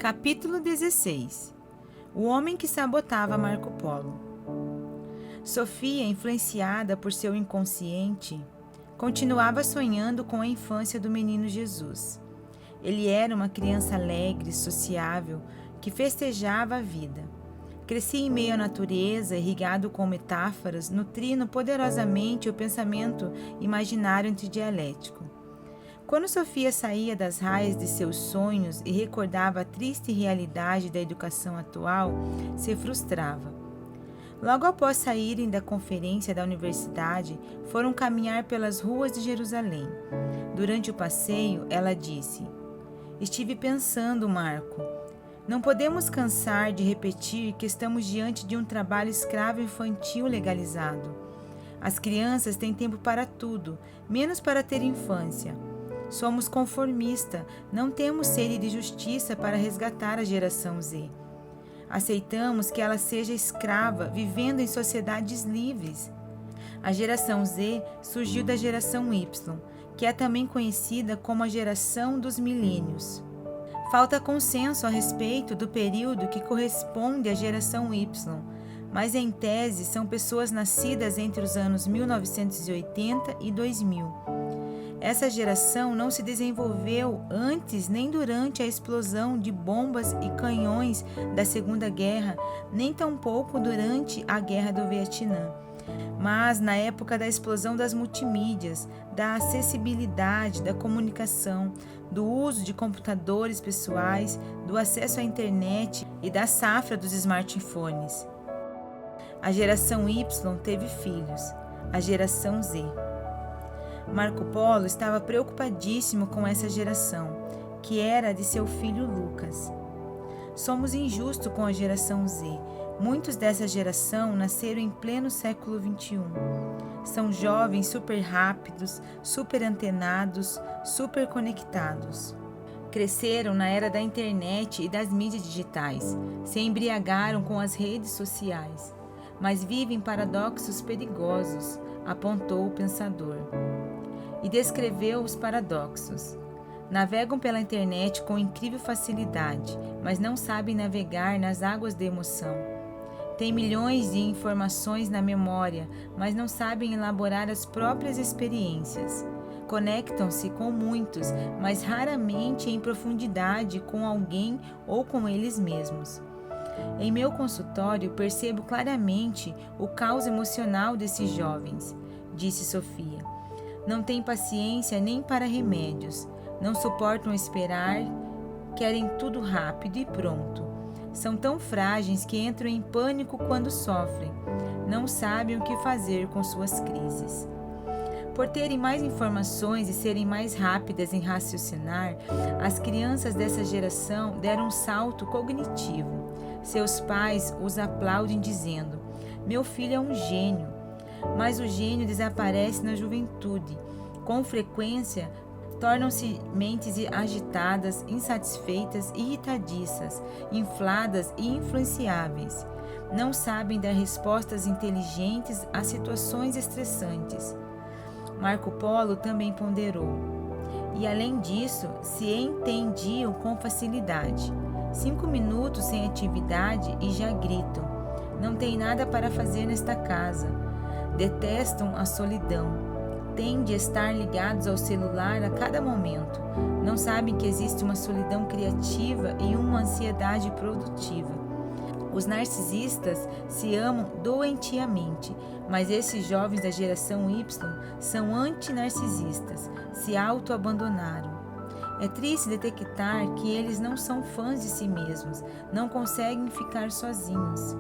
Capítulo 16. O homem que sabotava Marco Polo. Sofia, influenciada por seu inconsciente, continuava sonhando com a infância do menino Jesus. Ele era uma criança alegre, sociável, que festejava a vida. Crescia em meio à natureza, irrigado com metáforas, nutrindo poderosamente o pensamento imaginário antidialético. Quando Sofia saía das raias de seus sonhos e recordava a triste realidade da educação atual, se frustrava. Logo após saírem da conferência da universidade, foram caminhar pelas ruas de Jerusalém. Durante o passeio, ela disse: "Estive pensando, Marco, não podemos cansar de repetir que estamos diante de um trabalho escravo infantil legalizado. As crianças têm tempo para tudo, menos para ter infância. Somos conformistas, não temos sede de justiça para resgatar a geração Z. Aceitamos que ela seja escrava, vivendo em sociedades livres. A geração Z surgiu da geração Y, que é também conhecida como a geração dos milênios. Falta consenso a respeito do período que corresponde à geração Y, mas em tese são pessoas nascidas entre os anos 1980 e 2000. Essa geração não se desenvolveu antes nem durante a explosão de bombas e canhões da Segunda Guerra, nem tampouco durante a Guerra do Vietnã, mas na época da explosão das multimídias, da acessibilidade, da comunicação, do uso de computadores pessoais, do acesso à internet e da safra dos smartphones. A geração Y teve filhos, a geração Z. Marco Polo estava preocupadíssimo com essa geração, que era de seu filho Lucas. Somos injustos com a geração Z. Muitos dessa geração nasceram em pleno século XXI. São jovens super rápidos, super antenados, super conectados. Cresceram na era da internet e das mídias digitais, se embriagaram com as redes sociais, mas vivem paradoxos perigosos, apontou o pensador. E descreveu os paradoxos. Navegam pela internet com incrível facilidade, mas não sabem navegar nas águas da emoção. Têm milhões de informações na memória, mas não sabem elaborar as próprias experiências. Conectam-se com muitos, mas raramente em profundidade com alguém ou com eles mesmos. Em meu consultório, percebo claramente o caos emocional desses jovens, disse Sofia. Não têm paciência nem para remédios, não suportam esperar, querem tudo rápido e pronto. São tão frágeis que entram em pânico quando sofrem, não sabem o que fazer com suas crises. Por terem mais informações e serem mais rápidas em raciocinar, as crianças dessa geração deram um salto cognitivo. Seus pais os aplaudem dizendo: "Meu filho é um gênio." Mas o gênio desaparece na juventude. Com frequência, tornam-se mentes agitadas, insatisfeitas, irritadiças, infladas e influenciáveis. Não sabem dar respostas inteligentes a situações estressantes. Marco Polo também ponderou. E além disso, se entendiam com facilidade. 5 minutos sem atividade e já gritam. Não tem nada para fazer nesta casa. Detestam a solidão. Têm de estar ligados ao celular a cada momento. Não sabem que existe uma solidão criativa e uma ansiedade produtiva. Os narcisistas se amam doentiamente, mas esses jovens da geração Y são antinarcisistas, se autoabandonaram. É triste detectar que eles não são fãs de si mesmos, não conseguem ficar sozinhos.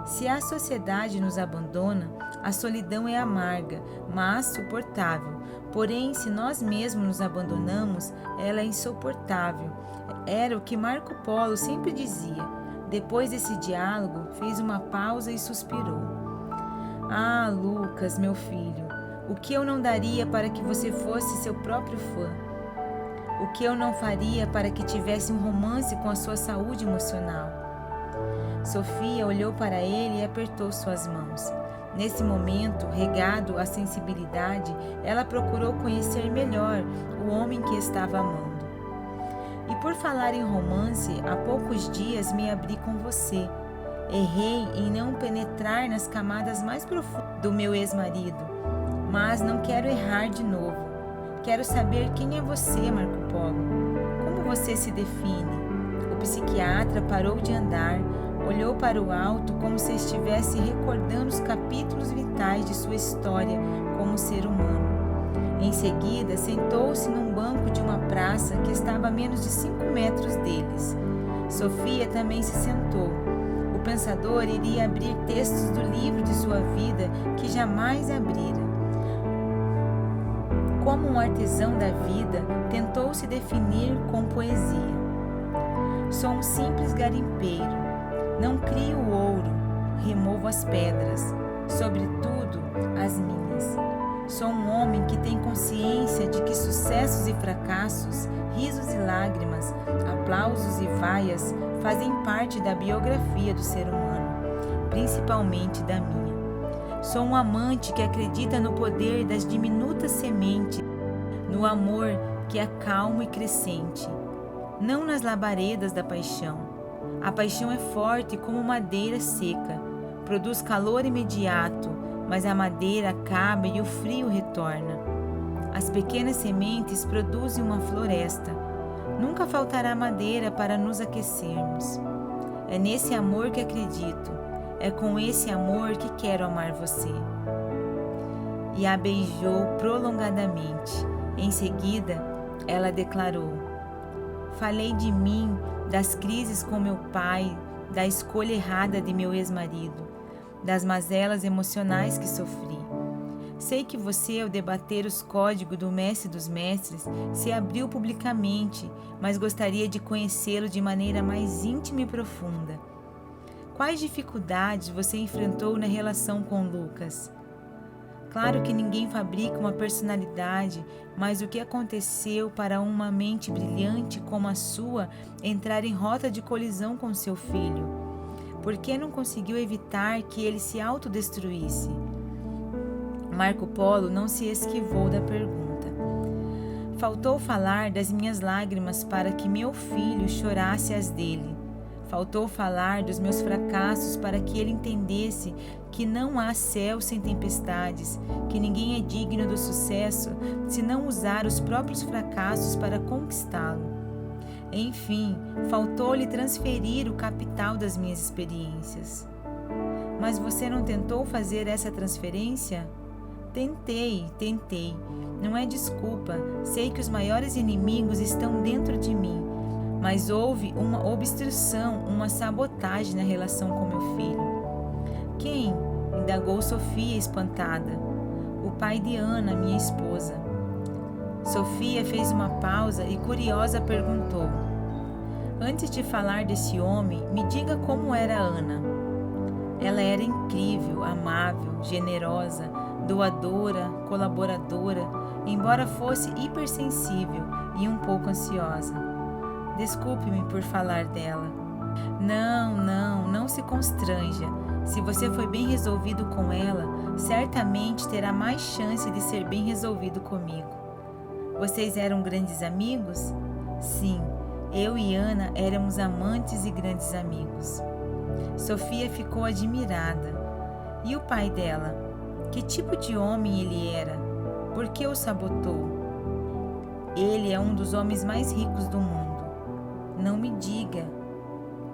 Se a sociedade nos abandona, a solidão é amarga, mas suportável. Porém, se nós mesmos nos abandonamos, ela é insuportável. Era o que Marco Polo sempre dizia. Depois desse diálogo, fez uma pausa e suspirou. "Ah, Lucas, meu filho, o que eu não daria para que você fosse seu próprio fã? O que eu não faria para que tivesse um romance com a sua saúde emocional?" Sofia olhou para ele e apertou suas mãos. Nesse momento, regado à sensibilidade, ela procurou conhecer melhor o homem que estava amando. E por falar em romance, há poucos dias me abri com você. Errei em não penetrar nas camadas mais profundas do meu ex-marido, mas não quero errar de novo. Quero saber quem é você, Marco Polo. Como você se define? O psiquiatra parou de andar, olhou para o alto como se estivesse recordando os capítulos vitais de sua história como ser humano. Em seguida, sentou-se num banco de uma praça que estava a menos de 5 metros deles. Sofia também se sentou. O pensador iria abrir textos do livro de sua vida que jamais abrira. Como um artesão da vida, tentou se definir com poesia. Sou um simples garimpeiro. Não crio o ouro, removo as pedras, sobretudo as minhas. Sou um homem que tem consciência de que sucessos e fracassos, risos e lágrimas, aplausos e vaias fazem parte da biografia do ser humano, principalmente da minha. Sou um amante que acredita no poder das diminutas sementes, no amor que é calmo e crescente, não nas labaredas da paixão. A paixão é forte como madeira seca, produz calor imediato, mas a madeira acaba e o frio retorna. As pequenas sementes produzem uma floresta. Nunca faltará madeira para nos aquecermos. É nesse amor que acredito. É com esse amor que quero amar você. E a beijou prolongadamente. Em seguida, ela declarou: falei de mim, das crises com meu pai, da escolha errada de meu ex-marido, das mazelas emocionais que sofri. Sei que você, ao debater os códigos do mestre dos mestres, se abriu publicamente, mas gostaria de conhecê-lo de maneira mais íntima e profunda. Quais dificuldades você enfrentou na relação com Lucas? Claro que ninguém fabrica uma personalidade, mas o que aconteceu para uma mente brilhante como a sua entrar em rota de colisão com seu filho? Por que não conseguiu evitar que ele se autodestruísse? Marco Polo não se esquivou da pergunta. Faltou falar das minhas lágrimas para que meu filho chorasse as dele. Faltou falar dos meus fracassos para que ele entendesse que não há céu sem tempestades, que ninguém é digno do sucesso se não usar os próprios fracassos para conquistá-lo. Enfim, faltou-lhe transferir o capital das minhas experiências. Mas você não tentou fazer essa transferência? Tentei. Não é desculpa. Sei que os maiores inimigos estão dentro de mim. Mas houve uma obstrução, uma sabotagem na relação com meu filho. Quem? Indagou Sofia, espantada. O pai de Ana, minha esposa. Sofia fez uma pausa e, curiosa, perguntou: antes de falar desse homem, me diga como era Ana. Ela era incrível, amável, generosa, doadora, colaboradora, embora fosse hipersensível e um pouco ansiosa. Desculpe-me por falar dela. Não se constranja. Se você foi bem resolvido com ela, certamente terá mais chance de ser bem resolvido comigo. Vocês eram grandes amigos? Sim, eu e Ana éramos amantes e grandes amigos. Sofia ficou admirada. E o pai dela? Que tipo de homem ele era? Por que o sabotou? Ele é um dos homens mais ricos do mundo. Não me diga.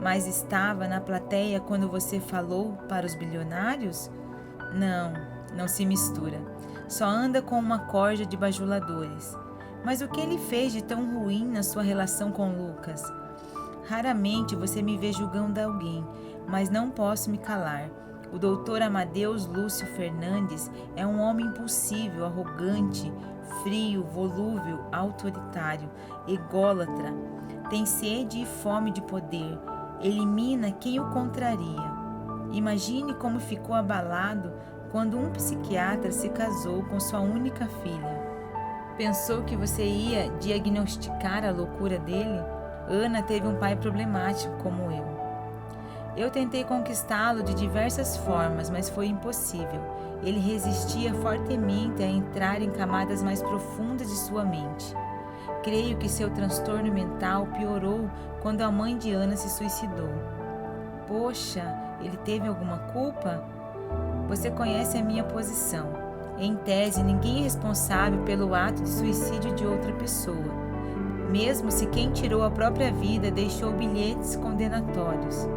Mas estava na plateia quando você falou para os bilionários? Não se mistura. Só anda com uma corja de bajuladores. Mas o que ele fez de tão ruim na sua relação com Lucas? Raramente você me vê julgando alguém, mas não posso me calar. O doutor Amadeus Lúcio Fernandes é um homem impulsivo, arrogante, frio, volúvel, autoritário, ególatra. Tem sede e fome de poder. Elimina quem o contraria. Imagine como ficou abalado quando um psiquiatra se casou com sua única filha. Pensou que você ia diagnosticar a loucura dele? Ana teve um pai problemático como eu. Eu tentei conquistá-lo de diversas formas, mas foi impossível. Ele resistia fortemente a entrar em camadas mais profundas de sua mente. Creio que seu transtorno mental piorou quando a mãe de Ana se suicidou. Poxa, ele teve alguma culpa? Você conhece a minha posição. Em tese, ninguém é responsável pelo ato de suicídio de outra pessoa, mesmo se quem tirou a própria vida deixou bilhetes condenatórios.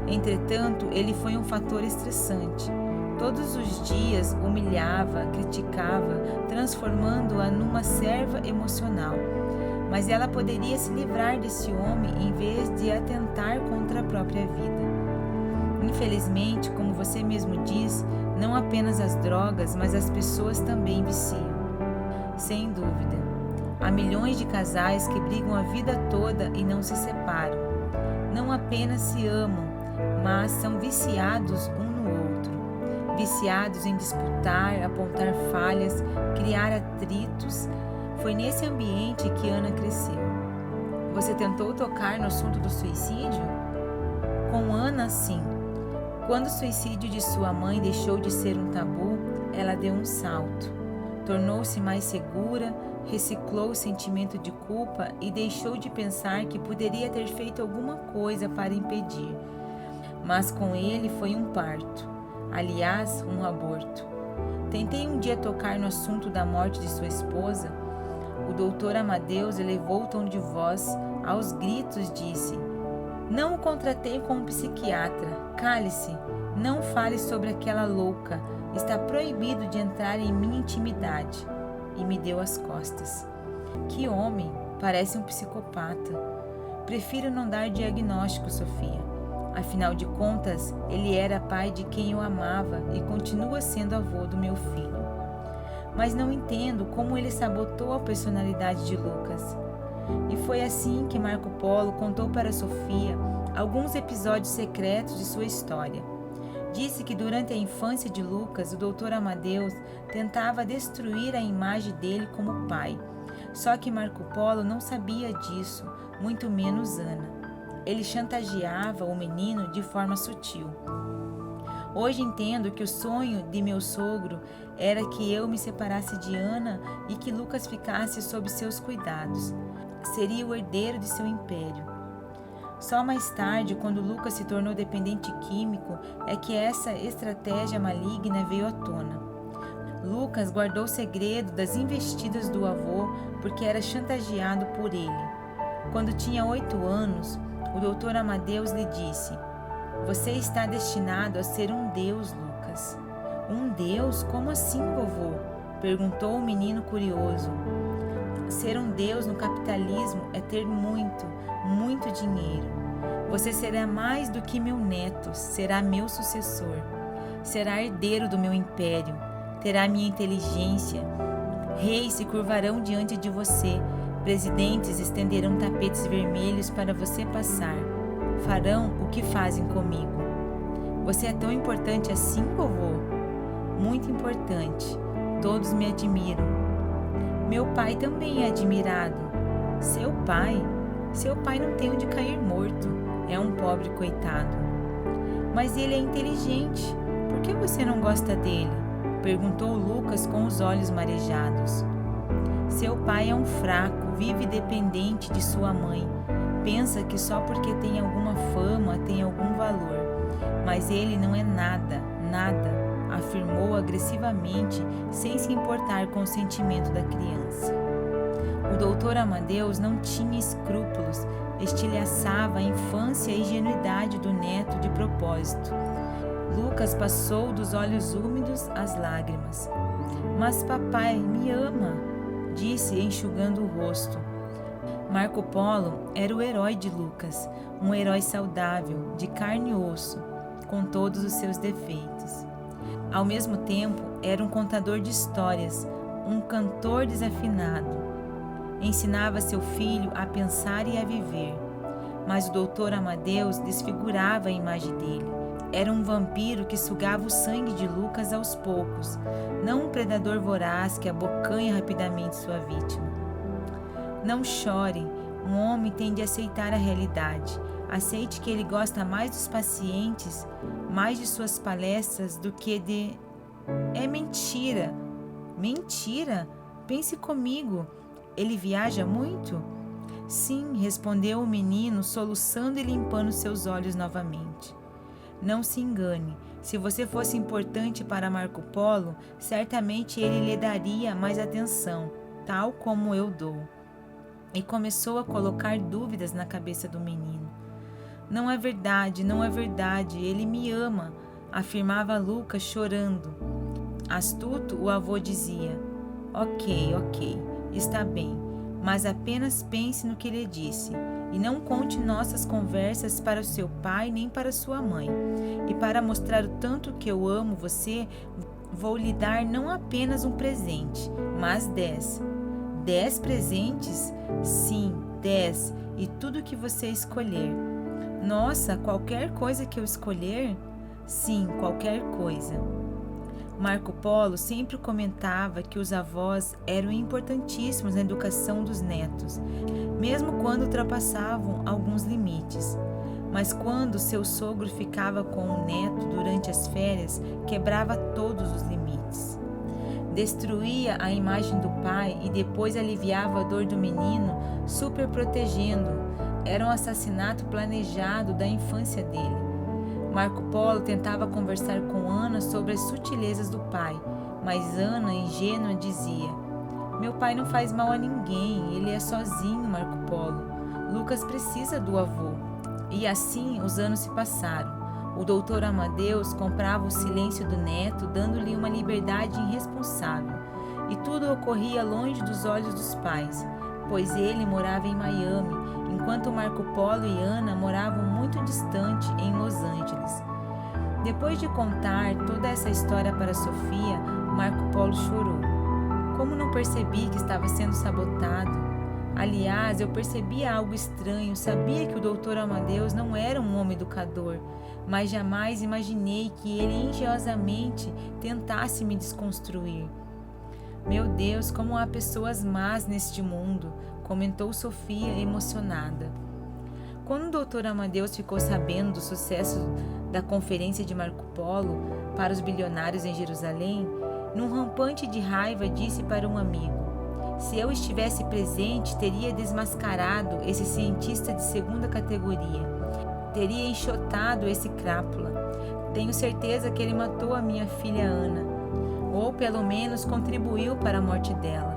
Entretanto, ele foi um fator estressante. Todos os dias humilhava, criticava, transformando-a numa serva emocional. Mas ela poderia se livrar desse homem em vez de atentar contra a própria vida. Infelizmente, como você mesmo diz, não apenas as drogas, mas as pessoas também viciam. Sem dúvida, há milhões de casais que brigam a vida toda e não se separam. Não apenas se amam, mas são viciados um no outro. Viciados em disputar, apontar falhas, criar atritos. Foi nesse ambiente que Ana cresceu. Você tentou tocar no assunto do suicídio? Com Ana, sim. Quando o suicídio de sua mãe deixou de ser um tabu, ela deu um salto. Tornou-se mais segura, reciclou o sentimento de culpa e deixou de pensar que poderia ter feito alguma coisa para impedir. Mas com ele foi um parto. Aliás, um aborto. Tentei um dia tocar no assunto da morte de sua esposa. O doutor Amadeus elevou o tom de voz, aos gritos disse: "Não o contratei como psiquiatra. Cale-se, não fale sobre aquela louca. Está proibido de entrar em minha intimidade." E me deu as costas. Que homem, parece um psicopata. Prefiro não dar diagnóstico, Sofia. Afinal de contas, ele era pai de quem eu amava e continua sendo avô do meu filho. Mas não entendo como ele sabotou a personalidade de Lucas. E foi assim que Marco Polo contou para Sofia alguns episódios secretos de sua história. Disse que durante a infância de Lucas, o Dr. Amadeus tentava destruir a imagem dele como pai. Só que Marco Polo não sabia disso, muito menos Ana. Ele chantageava o menino de forma sutil. Hoje entendo que o sonho de meu sogro era que eu me separasse de Ana e que Lucas ficasse sob seus cuidados. Seria o herdeiro de seu império. Só mais tarde, quando Lucas se tornou dependente químico, é que essa estratégia maligna veio à tona. Lucas guardou o segredo das investidas do avô porque era chantageado por ele. Quando tinha 8 anos, o Dr. Amadeus lhe disse: "Você está destinado a ser um deus, Lucas." "Um deus? Como assim, vovô?" perguntou o menino curioso. Ser um deus no capitalismo é ter muito, muito dinheiro. Você será mais do que meu neto, será meu sucessor. Será herdeiro do meu império, terá minha inteligência. Reis se curvarão diante de você, presidentes estenderão tapetes vermelhos para você passar. Farão o que fazem comigo. Você é tão importante assim, vovô? Muito importante. Todos me admiram. Meu pai também é admirado. Seu pai? Seu pai não tem onde cair morto. É um pobre coitado. Mas ele é inteligente. Por que você não gosta dele? Perguntou Lucas com os olhos marejados. Seu pai é um fraco, vive dependente de sua mãe. Pensa que só porque tem alguma fama tem algum valor. Mas ele não é nada, nada, afirmou agressivamente, sem se importar com o sentimento da criança. O doutor Amadeus não tinha escrúpulos, estilhaçava a infância e ingenuidade do neto de propósito. Lucas passou dos olhos úmidos às lágrimas. Mas papai me ama, disse enxugando o rosto. Marco Polo era o herói de Lucas, um herói saudável, de carne e osso, com todos os seus defeitos. Ao mesmo tempo, era um contador de histórias, um cantor desafinado. Ensinava seu filho a pensar e a viver, mas o doutor Amadeus desfigurava a imagem dele. Era um vampiro que sugava o sangue de Lucas aos poucos, não um predador voraz que abocanha rapidamente sua vítima. Não chore, um homem tem de aceitar a realidade. Aceite que ele gosta mais dos pacientes, mais de suas palestras do que de... É mentira. Mentira? Pense comigo. ele viaja muito? Sim, respondeu o menino, soluçando e limpando seus olhos novamente. Não se engane, se você fosse importante para Marco Polo, certamente ele lhe daria mais atenção, tal como eu dou. E começou a colocar dúvidas na cabeça do menino. Não é verdade, não é verdade, ele me ama, afirmava Lucas chorando. Astuto, o avô dizia. Ok, está bem, mas apenas pense no que lhe disse, e não conte nossas conversas para o seu pai nem para sua mãe. E para mostrar o tanto que eu amo você, vou lhe dar não apenas um presente, mas 10. 10 presentes? Sim, 10, e tudo que você escolher. Nossa, qualquer coisa que eu escolher? Sim, qualquer coisa. Marco Polo sempre comentava que os avós eram importantíssimos na educação dos netos, mesmo quando ultrapassavam alguns limites. Mas quando seu sogro ficava com o neto durante as férias, quebrava todos os limites. Destruía a imagem do pai e depois aliviava a dor do menino, superprotegendo-o. Era um assassinato planejado da infância dele. Marco Polo tentava conversar com Ana sobre as sutilezas do pai, mas Ana, ingênua, dizia: meu pai não faz mal a ninguém, ele é sozinho, Marco Polo. Lucas precisa do avô. E assim os anos se passaram. O doutor Amadeus comprava o silêncio do neto, dando-lhe uma liberdade irresponsável. E tudo ocorria longe dos olhos dos pais, pois ele morava em Miami, enquanto Marco Polo e Ana moravam muito distante, em Los Angeles. Depois de contar toda essa história para Sofia, Marco Polo chorou. Como não percebi que estava sendo sabotado? Aliás, eu percebia algo estranho, sabia que o doutor Amadeus não era um homem educador, mas jamais imaginei que ele engenhosamente tentasse me desconstruir. Meu Deus, como há pessoas más neste mundo, comentou Sofia emocionada. Quando o doutor Amadeus ficou sabendo do sucesso da conferência de Marco Polo para os bilionários em Jerusalém, num rampante de raiva disse para um amigo: se eu estivesse presente, teria desmascarado esse cientista de segunda categoria, teria enxotado esse crápula. Tenho certeza que ele matou a minha filha Ana, ou pelo menos contribuiu para a morte dela.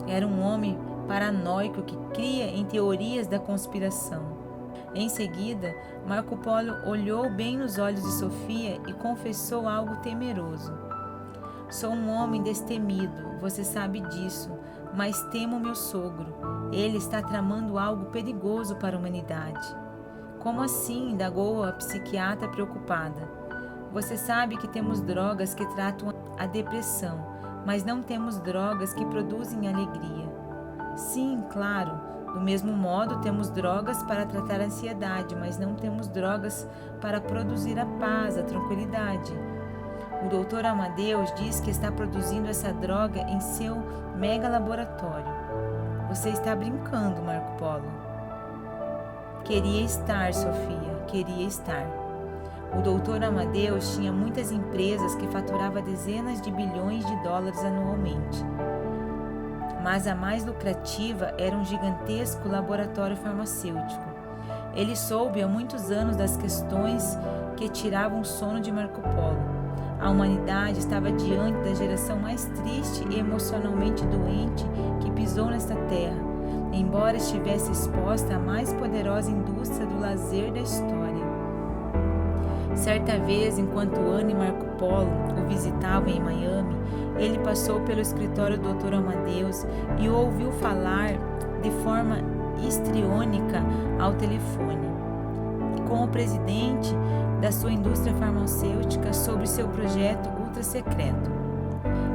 Era um homem paranoico que cria em teorias da conspiração. Em seguida, Marco Polo olhou bem nos olhos de Sofia e confessou algo temeroso. Sou um homem destemido, você sabe disso, mas temo meu sogro. Ele está tramando algo perigoso para a humanidade. Como assim? Indagou a psiquiatra preocupada. Você sabe que temos drogas que tratam a depressão, mas não temos drogas que produzem alegria. Sim, claro. Do mesmo modo, temos drogas para tratar a ansiedade, mas não temos drogas para produzir a paz, a tranquilidade. O doutor Amadeus diz que está produzindo essa droga em seu mega laboratório. Você está brincando, Marco Polo. Queria estar, Sofia, queria estar. O doutor Amadeus tinha muitas empresas que faturava dezenas de bilhões de dólares anualmente. Mas a mais lucrativa era um gigantesco laboratório farmacêutico. Ele soube há muitos anos das questões que tiravam o sono de Marco Polo. A humanidade estava diante da geração mais triste e emocionalmente doente que pisou nesta terra, embora estivesse exposta à mais poderosa indústria do lazer da história. Certa vez, enquanto Ana e Marco Polo o visitavam em Miami, ele passou pelo escritório do Dr. Amadeus e o ouviu falar de forma histriônica ao telefone com o presidente da sua indústria farmacêutica sobre seu projeto ultra secreto.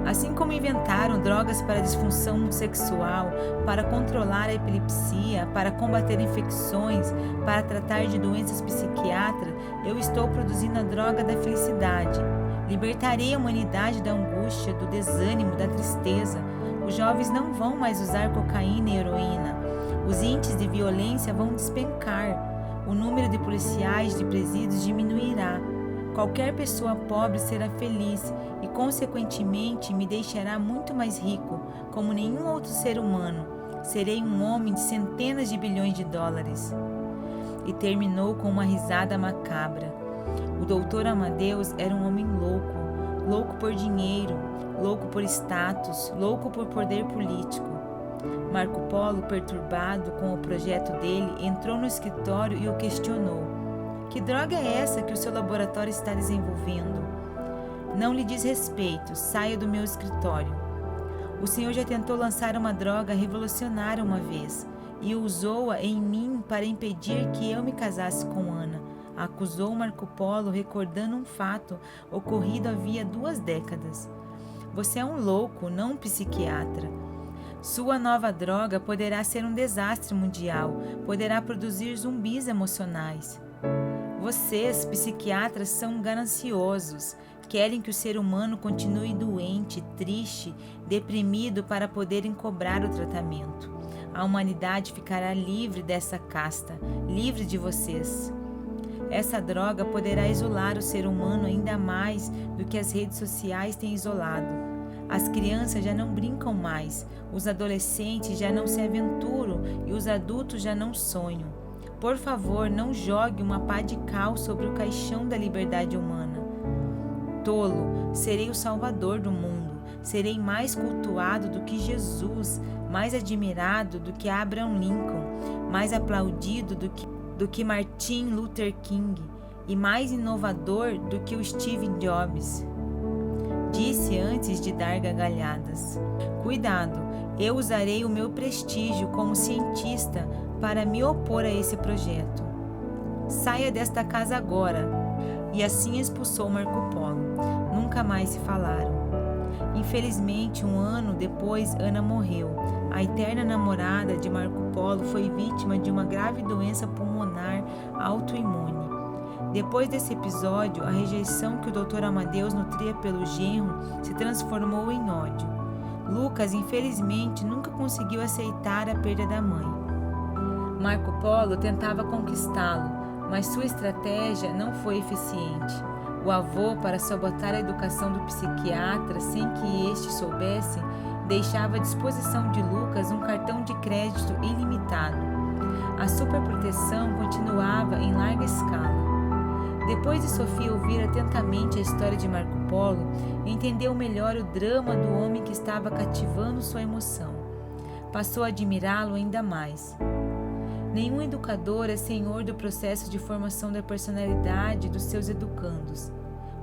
Assim como inventaram drogas para disfunção sexual, para controlar a epilepsia, para combater infecções, para tratar de doenças psiquiátricas, eu estou produzindo a droga da felicidade. Libertarei a humanidade da angústia, do desânimo, da tristeza. Os jovens não vão mais usar cocaína e heroína. Os índices de violência vão despencar. O número de policiais de presídios diminuirá. Qualquer pessoa pobre será feliz e, consequentemente, me deixará muito mais rico, como nenhum outro ser humano. Serei um homem de centenas de bilhões de dólares. E terminou com uma risada macabra. O Dr. Amadeus era um homem louco, louco por dinheiro, louco por status, louco por poder político. Marco Polo, perturbado com o projeto dele, entrou no escritório e o questionou. Que droga é essa que o seu laboratório está desenvolvendo? Não lhe diz respeito, saia do meu escritório. O senhor já tentou lançar uma droga revolucionária uma vez e usou-a em mim para impedir que eu me casasse com Ana, acusou Marco Polo, recordando um fato ocorrido havia 2 décadas. Você é um louco, não um psiquiatra. Sua nova droga poderá ser um desastre mundial, poderá produzir zumbis emocionais. Vocês, psiquiatras, são gananciosos. Querem que o ser humano continue doente, triste, deprimido para poderem cobrar o tratamento. A humanidade ficará livre dessa casta, livre de vocês. Essa droga poderá isolar o ser humano ainda mais do que as redes sociais têm isolado. As crianças já não brincam mais, os adolescentes já não se aventuram e os adultos já não sonham. Por favor, não jogue uma pá de cal sobre o caixão da liberdade humana. Tolo, serei o salvador do mundo, serei mais cultuado do que Jesus, mais admirado do que Abraham Lincoln, mais aplaudido do que Martin Luther King e mais inovador do que o Steve Jobs. Disse antes de dar gargalhadas. Cuidado, eu usarei o meu prestígio como cientista para me opor a esse projeto. Saia desta casa agora. E assim expulsou Marco Polo. Nunca mais se falaram. Infelizmente, 1 ano depois, Ana morreu. A eterna namorada de Marco Polo foi vítima de uma grave doença pulmonar autoimune. Depois desse episódio, a rejeição que o Dr. Amadeus nutria pelo genro se transformou em ódio. Lucas, infelizmente, nunca conseguiu aceitar a perda da mãe. Marco Polo tentava conquistá-lo, mas sua estratégia não foi eficiente. O avô, para sabotar a educação do psiquiatra sem que este soubesse, deixava à disposição de Lucas um cartão de crédito ilimitado. A superproteção continuava em larga escala. Depois de Sofia ouvir atentamente a história de Marco Polo, entendeu melhor o drama do homem que estava cativando sua emoção. Passou a admirá-lo ainda mais. Nenhum educador é senhor do processo de formação da personalidade dos seus educandos.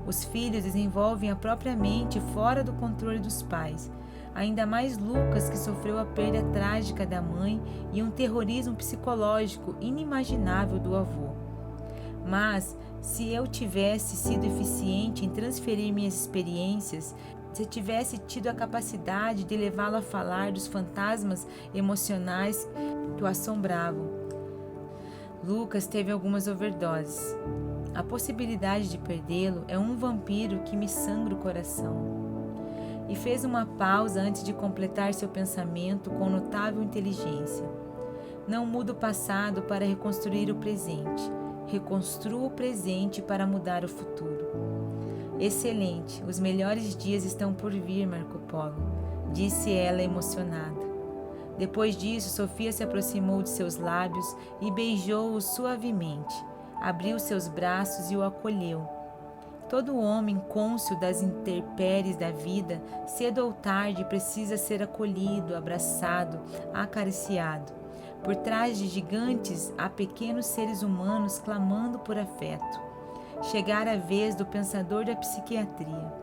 Os filhos desenvolvem a própria mente fora do controle dos pais, ainda mais Lucas, que sofreu a perda trágica da mãe e um terrorismo psicológico inimaginável do avô. Mas, se eu tivesse sido eficiente em transferir minhas experiências, se tivesse tido a capacidade de levá-lo a falar dos fantasmas emocionais que o assombravam. Lucas teve algumas overdoses. A possibilidade de perdê-lo é um vampiro que me sangra o coração. E fez uma pausa antes de completar seu pensamento com notável inteligência. Não mudo o passado para reconstruir o presente. Reconstruo o presente para mudar o futuro. Excelente, os melhores dias estão por vir, Marco Polo, disse ela emocionada. Depois disso, Sofia se aproximou de seus lábios e beijou-o suavemente. Abriu seus braços e o acolheu. Todo homem cônscio das intempéries da vida, cedo ou tarde, precisa ser acolhido, abraçado, acariciado. Por trás de gigantes há pequenos seres humanos clamando por afeto. Chegara a vez do pensador da psiquiatria.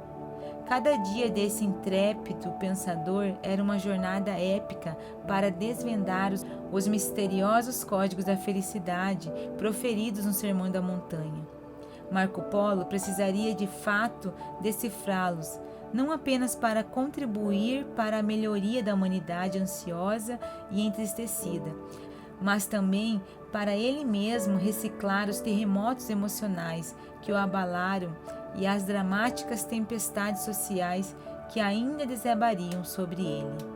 Cada dia desse intrépido pensador era uma jornada épica para desvendar os misteriosos códigos da felicidade proferidos no Sermão da Montanha. Marco Polo precisaria de fato decifrá-los, não apenas para contribuir para a melhoria da humanidade ansiosa e entristecida, mas também para ele mesmo reciclar os terremotos emocionais que o abalaram e as dramáticas tempestades sociais que ainda desabariam sobre ele.